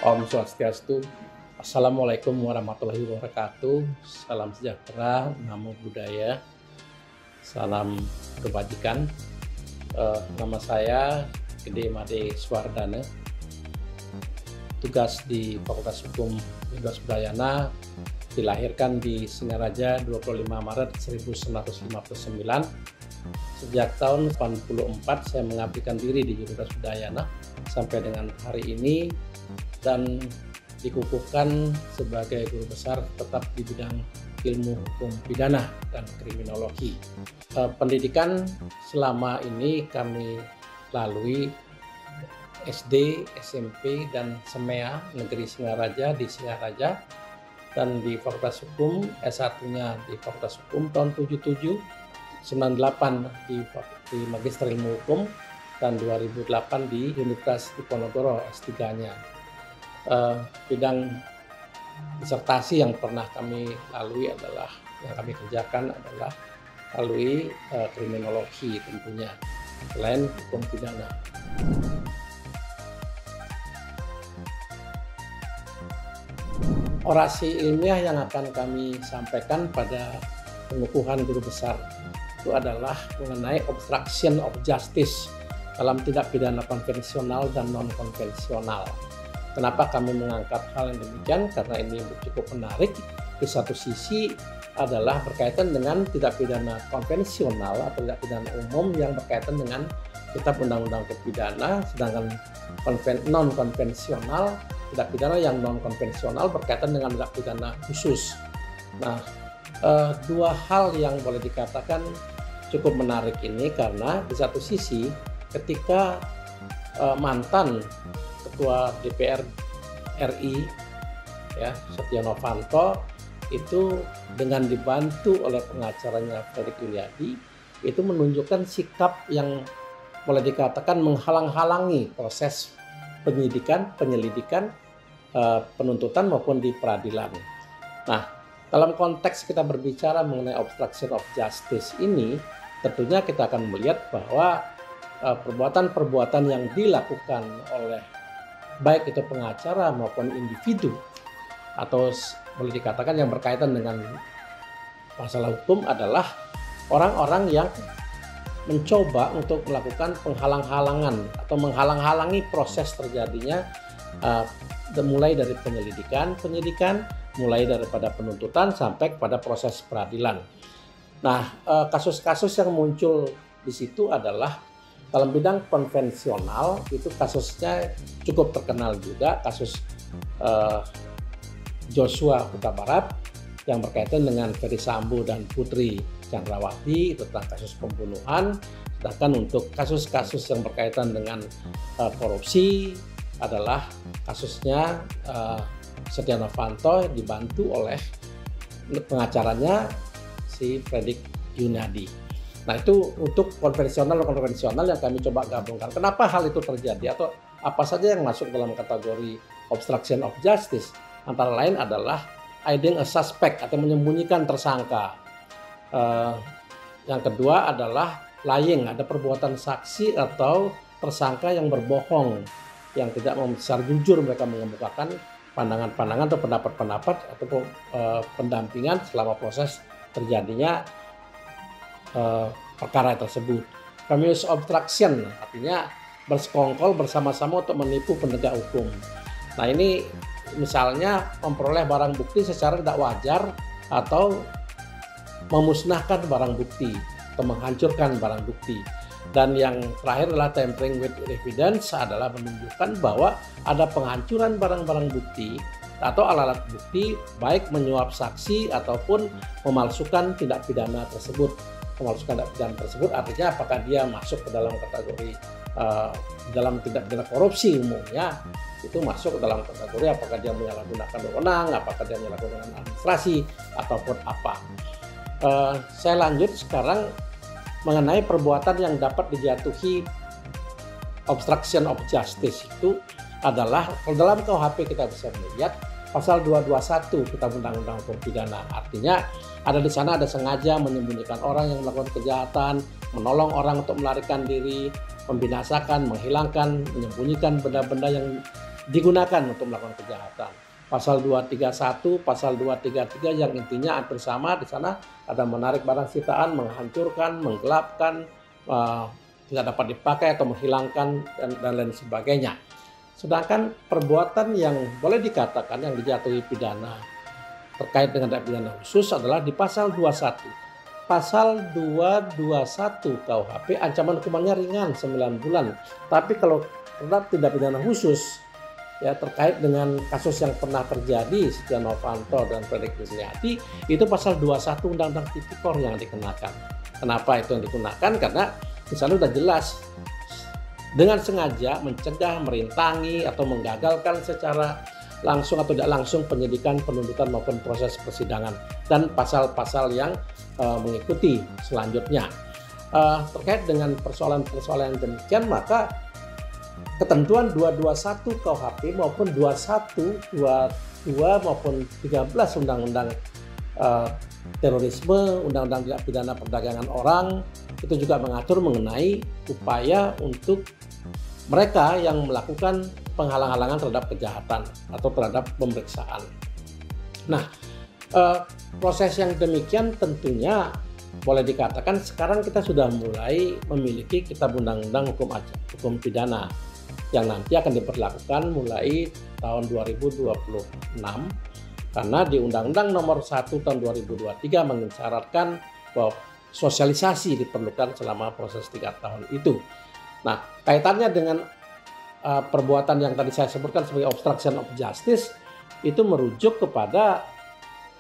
Om Swastiastu. Assalamualaikum warahmatullahi wabarakatuh. Salam sejahtera, namo buddhaya, salam kebajikan. Nama saya Gede Made Swardana. Tugas di Fakultas Hukum Universitas Udayana, dilahirkan di Singaraja 25 Maret 1959. Sejak tahun 84 saya mengabdikan diri di Universitas Udayana sampai dengan hari ini, dan dikukuhkan sebagai guru besar tetap di bidang ilmu hukum pidana dan kriminologi. Pendidikan selama ini kami lalui SD, SMP, dan SEMEA Negeri Singaraja di Singaraja, dan di Fakultas Hukum S1-nya di Fakultas Hukum tahun 77, 98 di Magister Ilmu Hukum, dan 2008 di Universitas Diponegoro S3-nya. Bidang disertasi yang pernah kami lalui adalah, yang kami kerjakan adalah lalui kriminologi tentunya, selain hukum pidana. Orasi ilmiah yang akan kami sampaikan pada pengukuhan guru besar itu adalah mengenai obstruction of justice dalam tindak pidana konvensional dan non-konvensional. Kenapa kami mengangkat hal yang demikian? Karena ini cukup menarik. Di satu sisi adalah berkaitan dengan tindak pidana konvensional atau tindak pidana umum yang berkaitan dengan kitab undang-undang pidana, sedangkan non-konvensional, tindak pidana yang non-konvensional berkaitan dengan tindak pidana khusus. Nah, dua hal yang boleh dikatakan cukup menarik ini, karena di satu sisi ketika mantan Ketua DPR RI ya, Setia Novanto itu dengan dibantu oleh pengacaranya Fredrik Yuliadi itu menunjukkan sikap yang boleh dikatakan menghalang-halangi proses penyidikan, penyelidikan, penuntutan maupun di peradilan. Nah, dalam konteks kita berbicara mengenai obstruction of justice ini, tentunya kita akan melihat bahwa perbuatan-perbuatan yang dilakukan oleh baik itu pengacara maupun individu, atau boleh dikatakan yang berkaitan dengan masalah hukum, adalah orang-orang yang mencoba untuk melakukan penghalang-halangan atau menghalang-halangi proses terjadinya, mulai dari penyidikan, mulai daripada penuntutan sampai kepada proses peradilan. Nah, kasus-kasus yang muncul di situ adalah dalam bidang konvensional, itu kasusnya cukup terkenal juga, kasus Joshua Huta Barat yang berkaitan dengan Ferdy Sambo dan Putri Chandrawati, itu tentang kasus pembunuhan. Sedangkan untuk kasus-kasus yang berkaitan dengan korupsi adalah kasusnya Setia Novanto dibantu oleh pengacaranya si Fredrik Yunadi. Nah, itu untuk konvensional dan konvensional yang kami coba gabungkan. Kenapa hal itu terjadi atau apa saja yang masuk dalam kategori obstruction of justice? Antara lain adalah hiding a suspect atau menyembunyikan tersangka. Yang kedua adalah lying, ada perbuatan saksi atau tersangka yang berbohong, yang tidak secara jujur mereka mengemukakan pandangan-pandangan atau pendapat-pendapat atau pendampingan selama proses terjadinya perkara tersebut. Communist obstruction artinya bersekongkol bersama-sama untuk menipu penegak hukum. Nah, ini misalnya memperoleh barang bukti secara tidak wajar atau memusnahkan barang bukti atau menghancurkan barang bukti. Dan yang terakhir adalah tampering with evidence, adalah menunjukkan bahwa ada penghancuran barang-barang bukti atau alat-alat bukti, baik menyuap saksi ataupun memalsukan tindak pidana tersebut. Memalsukan tindak pidana tersebut artinya apakah dia masuk ke dalam kategori dalam tindak pidana korupsi umumnya, itu masuk ke dalam kategori apakah dia menyalahgunakan wewenang, apakah dia menyalahgunakan administrasi ataupun apa. Saya lanjut sekarang mengenai perbuatan yang dapat dijatuhi obstruction of justice. Itu adalah kalau dalam KUHP kita bisa melihat pasal 221 Kitab Undang-Undang Hukum Pidana. Artinya ada di sana ada sengaja menyembunyikan orang yang melakukan kejahatan, menolong orang untuk melarikan diri, membinasakan, menghilangkan, menyembunyikan benda-benda yang digunakan untuk melakukan kejahatan. Pasal 231, pasal 233 yang intinya hampir sama. Di sana ada menarik barang sitaan, menghancurkan, menggelapkan, tidak dapat dipakai atau menghilangkan dan lain sebagainya. Sedangkan perbuatan yang boleh dikatakan yang dijatuhi pidana terkait dengan tindak pidana khusus adalah di pasal 21. Pasal 221 KUHP ancaman hukumannya ringan 9 bulan. Tapi kalau terhadap tindak pidana khusus ya terkait dengan kasus yang pernah terjadi Setia Novanto dan Fredrik Yunardi, itu pasal 21 Undang-Undang Tipikor yang dikenakan. Kenapa itu yang digunakan? Karena misalnya sudah jelas dengan sengaja mencegah, merintangi atau menggagalkan secara langsung atau tidak langsung penyidikan, penuntutan maupun proses persidangan dan pasal-pasal yang mengikuti selanjutnya. Terkait dengan persoalan-persoalan yang demikian, maka ketentuan 221 KUHP maupun 21, 22 maupun 13 Undang-Undang Terorisme, Undang-Undang Tindak Pidana Perdagangan Orang itu juga mengatur mengenai upaya untuk mereka yang melakukan penghalang-halangan terhadap kejahatan atau terhadap pemeriksaan. Nah, proses yang demikian tentunya boleh dikatakan sekarang kita sudah mulai memiliki Kitab Undang-Undang Hukum Pidana yang nanti akan diberlakukan mulai tahun 2026 karena di Undang-Undang Nomor 1 Tahun 2023 mengisyaratkan bahwa sosialisasi diperlukan selama proses 3 tahun itu. Nah, kaitannya dengan perbuatan yang tadi saya sebutkan sebagai obstruction of justice itu merujuk kepada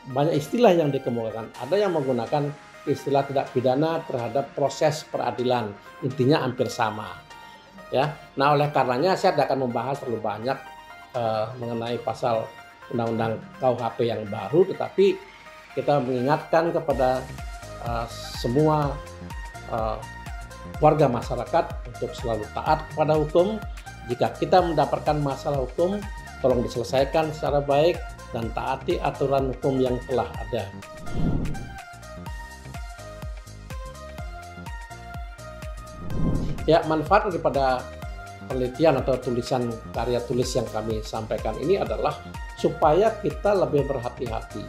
banyak istilah yang dikemukakan. Ada yang menggunakan istilah tindak pidana terhadap proses peradilan, intinya hampir sama. Ya, nah oleh karenanya saya tidak akan membahas terlalu banyak mengenai pasal Undang-Undang KUHP yang baru, tetapi kita mengingatkan kepada semua warga masyarakat untuk selalu taat kepada hukum. Jika kita mendapatkan masalah hukum, tolong diselesaikan secara baik dan taati aturan hukum yang telah ada. Ya, manfaat daripada penelitian atau tulisan karya tulis yang kami sampaikan ini adalah supaya kita lebih berhati-hati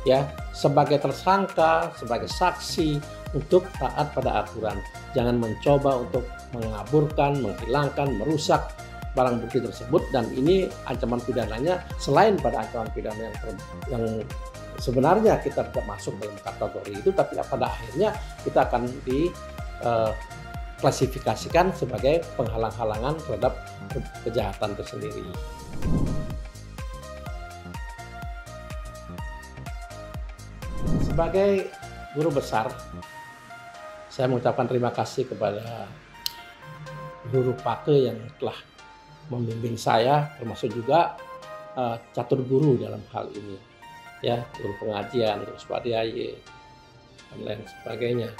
ya sebagai tersangka, sebagai saksi untuk taat pada aturan. Jangan mencoba untuk mengaburkan, menghilangkan, merusak barang bukti tersebut, dan ini ancaman pidananya selain pada ancaman pidana yang sebenarnya kita tidak masuk dalam kategori itu, tapi pada akhirnya kita akan klasifikasikan sebagai penghalang-halangan terhadap kejahatan tersendiri. Sebagai guru besar, saya mengucapkan terima kasih kepada guru Pake yang telah membimbing saya, termasuk juga catur guru dalam hal ini, ya, guru pengajian, guru swadhyaya, dan lain sebagainya.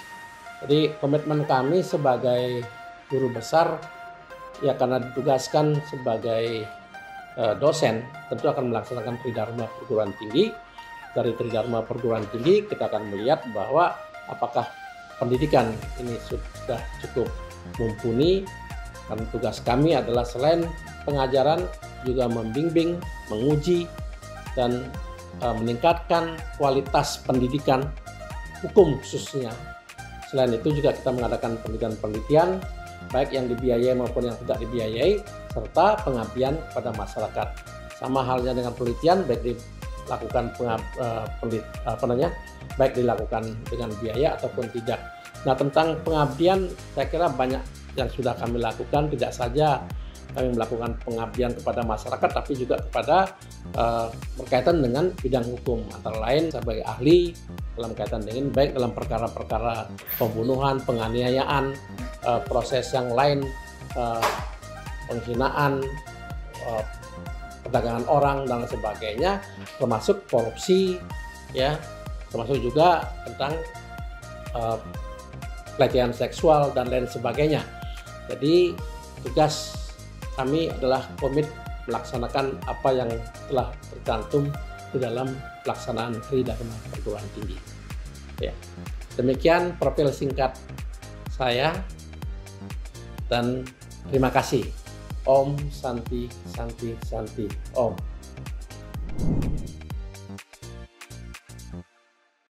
Jadi komitmen kami sebagai guru besar ya karena ditugaskan sebagai dosen tentu akan melaksanakan tridharma perguruan tinggi. Dari tridharma perguruan tinggi kita akan melihat bahwa apakah pendidikan ini sudah cukup mumpuni, karena tugas kami adalah selain pengajaran juga membimbing, menguji dan meningkatkan kualitas pendidikan hukum khususnya. Selain itu juga kita mengadakan penelitian-penelitian baik yang dibiayai maupun yang tidak dibiayai, serta pengabdian kepada masyarakat. Sama halnya dengan penelitian, baik dilakukan baik dilakukan dengan biaya ataupun tidak. Nah, tentang pengabdian saya kira banyak yang sudah kami lakukan, tidak saja kami melakukan pengabdian kepada masyarakat tapi juga kepada berkaitan dengan bidang hukum, antara lain sebagai ahli dalam kaitan dengan baik dalam perkara-perkara pembunuhan, penganiayaan, proses yang lain, penghinaan, perdagangan orang dan sebagainya, termasuk korupsi, ya, termasuk juga tentang pelecehan seksual dan lain sebagainya. Jadi tugas kami adalah komit melaksanakan apa yang telah tercantum di dalam pelaksanaan tridharma perguruan tinggi. Ya, demikian profil singkat saya dan terima kasih. Om Santi Santi Santi Om.